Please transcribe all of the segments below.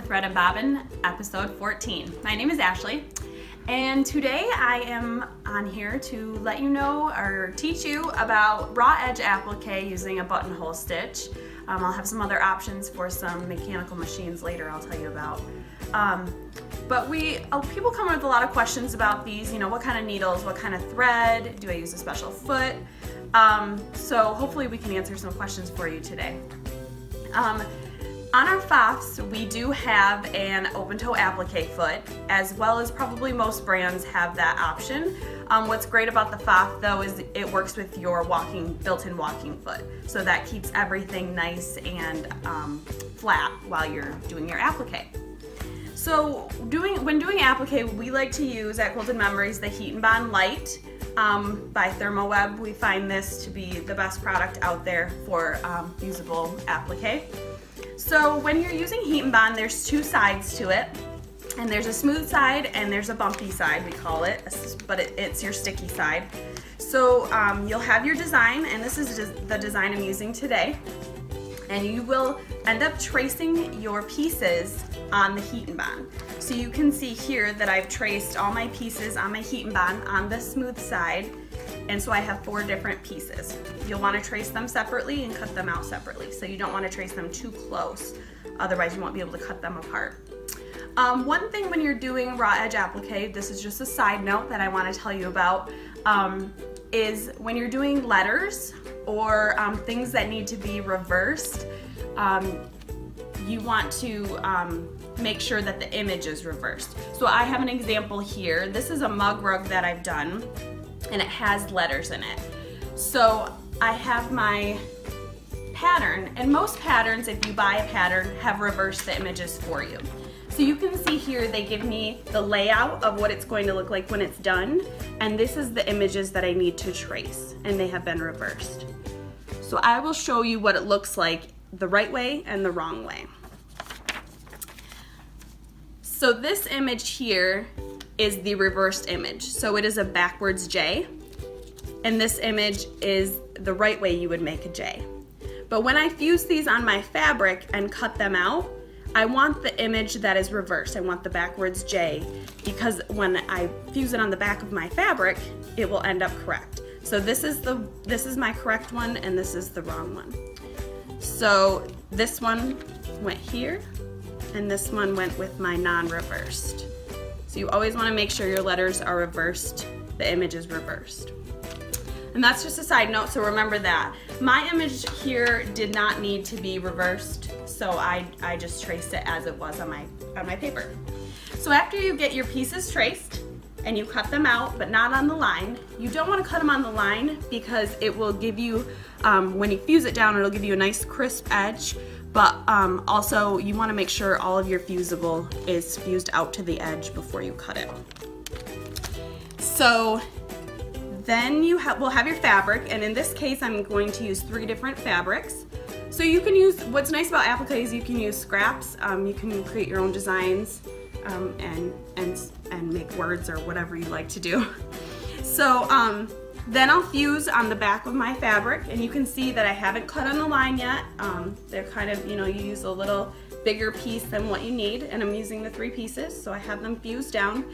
Thread Bobbin, episode 14. My name is Ashley, and today I am on here to let you know or teach you about raw edge applique using a buttonhole stitch. I'll have some other options for some mechanical machines later I'll tell you about. But people come with a lot of questions about these, what kind of needles, what kind of thread, do I use a special foot? So hopefully we can answer some questions for you today. On our FOFs, we do have an open toe applique foot, as well as probably most brands have that option. What's great about the FOF though is it works with your built-in walking foot. So that keeps everything nice and flat while you're doing your applique. So when doing applique, we like to use at Quilted Memories the Heat and Bond Light by ThermoWeb. We find this to be the best product out there for usable applique. So when you're using Heat and Bond, there's two sides to it, and there's a smooth side and there's a bumpy side, we call it, but it's your sticky side. So you'll have your design, and this is the design I'm using today, and you will end up tracing your pieces on the Heat and Bond. So you can see here that I've traced all my pieces on my Heat and Bond on the smooth side, and so I have 4 different pieces. You'll want to trace them separately and cut them out separately. So you don't want to trace them too close, otherwise you won't be able to cut them apart. One thing when you're doing raw edge applique, this is just a side note that I want to tell you about, is when you're doing letters or things that need to be reversed, you want to make sure that the image is reversed. So I have an example here. This is a mug rug that I've done, and it has letters in it. So I have my pattern, and most patterns, if you buy a pattern, have reversed the images for you. So you can see here they give me the layout of what it's going to look like when it's done, and this is the images that I need to trace, and they have been reversed. So I will show you what it looks like the right way and the wrong way. So this image here is the reversed image. So it is a backwards J, and this image is the right way you would make a J. But when I fuse these on my fabric and cut them out, I want the image that is reversed. I want the backwards J, because when I fuse it on the back of my fabric, it will end up correct. So this is my correct one, and this is the wrong one. So this one went here, and this one went with my non-reversed. So you always want to make sure your letters are reversed, the image is reversed. And that's just a side note, so remember that. My image here did not need to be reversed, so I just traced it as it was on my paper. So after you get your pieces traced and you cut them out, but not on the line, you don't want to cut them on the line because it will give you, when you fuse it down, it'll give you a nice crisp edge. But also you want to make sure all of your fusible is fused out to the edge before you cut it. So then we'll have your fabric, and in this case I'm going to use 3 different fabrics. So you can use, what's nice about applique is you can use scraps, you can create your own designs and make words or whatever you like to do. So then I'll fuse on the back of my fabric, and you can see that I haven't cut on the line yet. They're kind of, you use a little bigger piece than what you need, and I'm using the 3 pieces, so I have them fused down.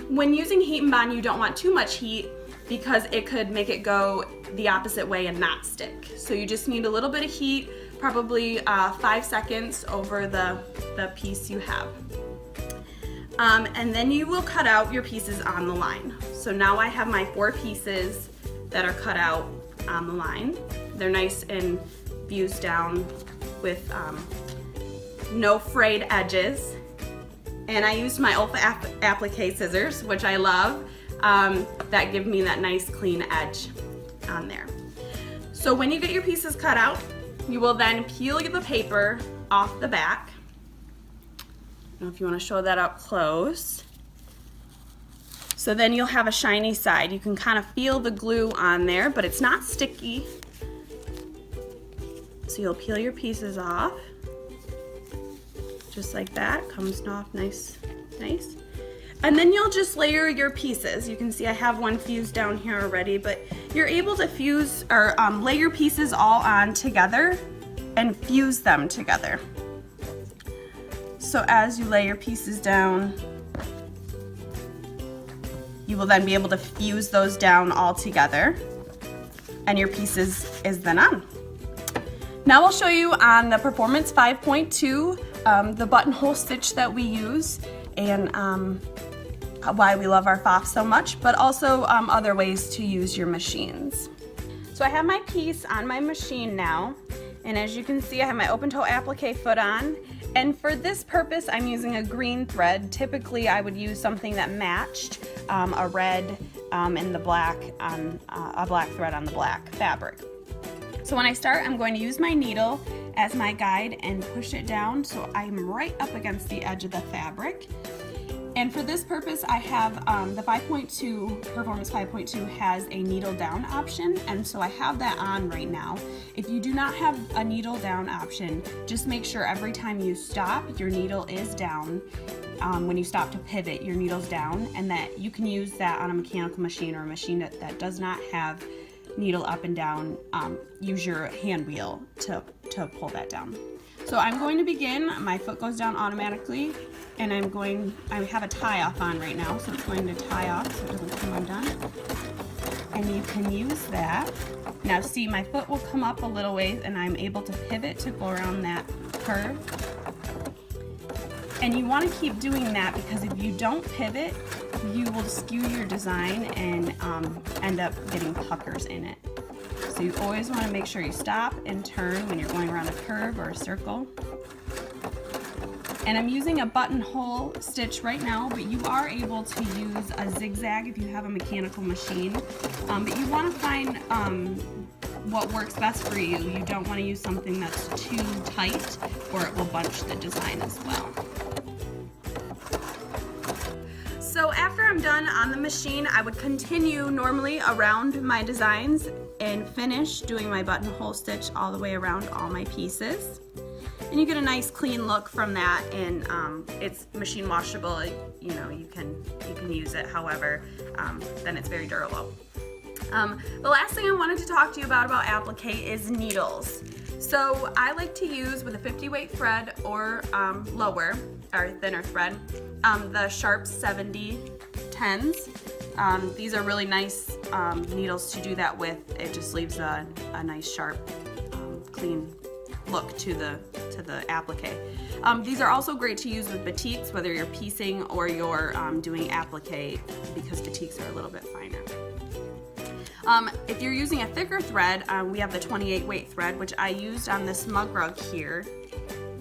When using Heat and Bond, you don't want too much heat because it could make it go the opposite way and not stick. So you just need a little bit of heat, probably 5 seconds over the piece you have. And then you will cut out your pieces on the line. So now I have my 4 pieces that are cut out on the line. They're nice and fused down with no frayed edges. And I used my Ulfa applique scissors, which I love, that give me that nice clean edge on there. So when you get your pieces cut out, you will then peel the paper off the back. I don't know if you want to show that up close. So then you'll have a shiny side. You can kind of feel the glue on there, but it's not sticky. So you'll peel your pieces off, just like that. Comes off nice. And then you'll just layer your pieces. You can see I have one fused down here already, but you're able to fuse or lay your pieces all on together and fuse them together. So as you lay your pieces down, you will then be able to fuse those down all together, and your pieces is then on. Now I'll show you on the Performance 5.2 the buttonhole stitch that we use, and why we love our FOF so much, but also other ways to use your machines. So I have my piece on my machine now, and as you can see I have my open toe applique foot on, and for this purpose I'm using a green thread. Typically I would use something that matched a red and the black on a black thread on the black fabric. So when I start, I'm going to use my needle as my guide and push it down so I'm right up against the edge of the fabric. And for this purpose, I have the 5.2, Performance 5.2 has a needle down option, and so I have that on right now. If you do not have a needle down option, just make sure every time you stop, your needle is down. When you stop to pivot, your needle's down, and that you can use that on a mechanical machine or a machine that does not have needle up and down. Use your hand wheel to pull that down. So I'm going to begin. My foot goes down automatically, and I have a tie off on right now, so it's going to tie off so it doesn't come undone. And you can use that. Now see, my foot will come up a little ways, and I'm able to pivot to go around that curve. And you want to keep doing that, because if you don't pivot, you will skew your design and end up getting puckers in it. So you always want to make sure you stop and turn when you're going around a curve or a circle. And I'm using a buttonhole stitch right now, but you are able to use a zigzag if you have a mechanical machine. But you want to find what works best for you. You don't want to use something that's too tight, or it will bunch the design as well. So after I'm done on the machine, I would continue normally around my designs and finish doing my buttonhole stitch all the way around all my pieces. And you get a nice clean look from that, and it's machine washable. You know, you can use it however, then it's very durable. The last thing I wanted to talk to you about applique is needles. So I like to use with a 50 weight thread or lower or thinner thread, the Sharp 7010s. These are really nice needles to do that with. It just leaves a nice sharp, clean look to the applique. These are also great to use with batiks, whether you're piecing or you're doing applique, because batiks are a little bit finer. If you're using a thicker thread, we have the 28 weight thread, which I used on this mug rug here.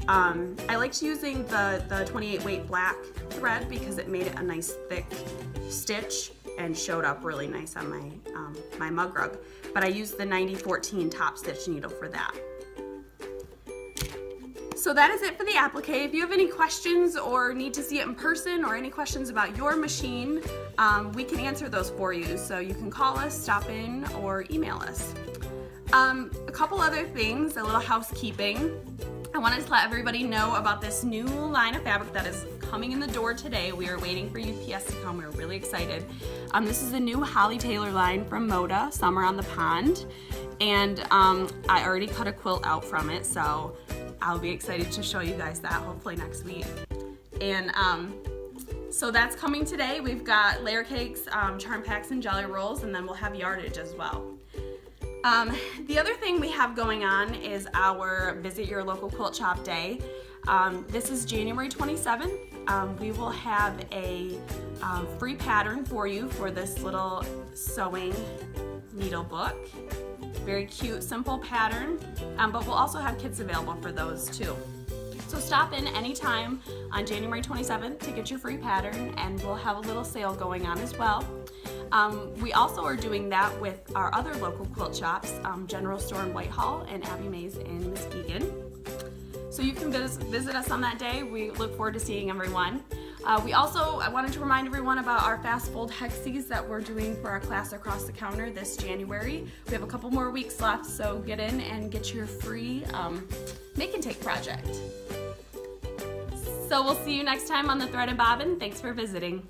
I liked using the 28 weight black thread because it made it a nice thick stitch and showed up really nice on my, my mug rug. But I used the 9014 top stitch needle for that. So that is it for the applique. If you have any questions or need to see it in person or any questions about your machine, we can answer those for you. So you can call us, stop in, or email us. A couple other things, a little housekeeping. I wanted to let everybody know about this new line of fabric that is coming in the door today. We are waiting for UPS to come. We're really excited. This is a new Holly Taylor line from Moda, Summer on the Pond. And I already cut a quilt out from it, so I'll be excited to show you guys that hopefully next week. And so that's coming today. We've got layer cakes, charm packs, and jelly rolls, and then we'll have yardage as well. The other thing we have going on is our Visit Your Local Quilt Shop Day. This is January 27th. We will have a free pattern for you for this little sewing needle book. Very cute, simple pattern, but we'll also have kits available for those too. So stop in anytime on January 27th to get your free pattern, and we'll have a little sale going on as well. We also are doing that with our other local quilt shops, General Store in Whitehall and Abbey Mays in Muskegon. So you can visit us on that day. We look forward to seeing everyone. I wanted to remind everyone about our fast fold hexies that we're doing for our class across the counter this January. We have a couple more weeks left, so get in and get your free make and take project. So we'll see you next time on the Thread and Bobbin. Thanks for visiting.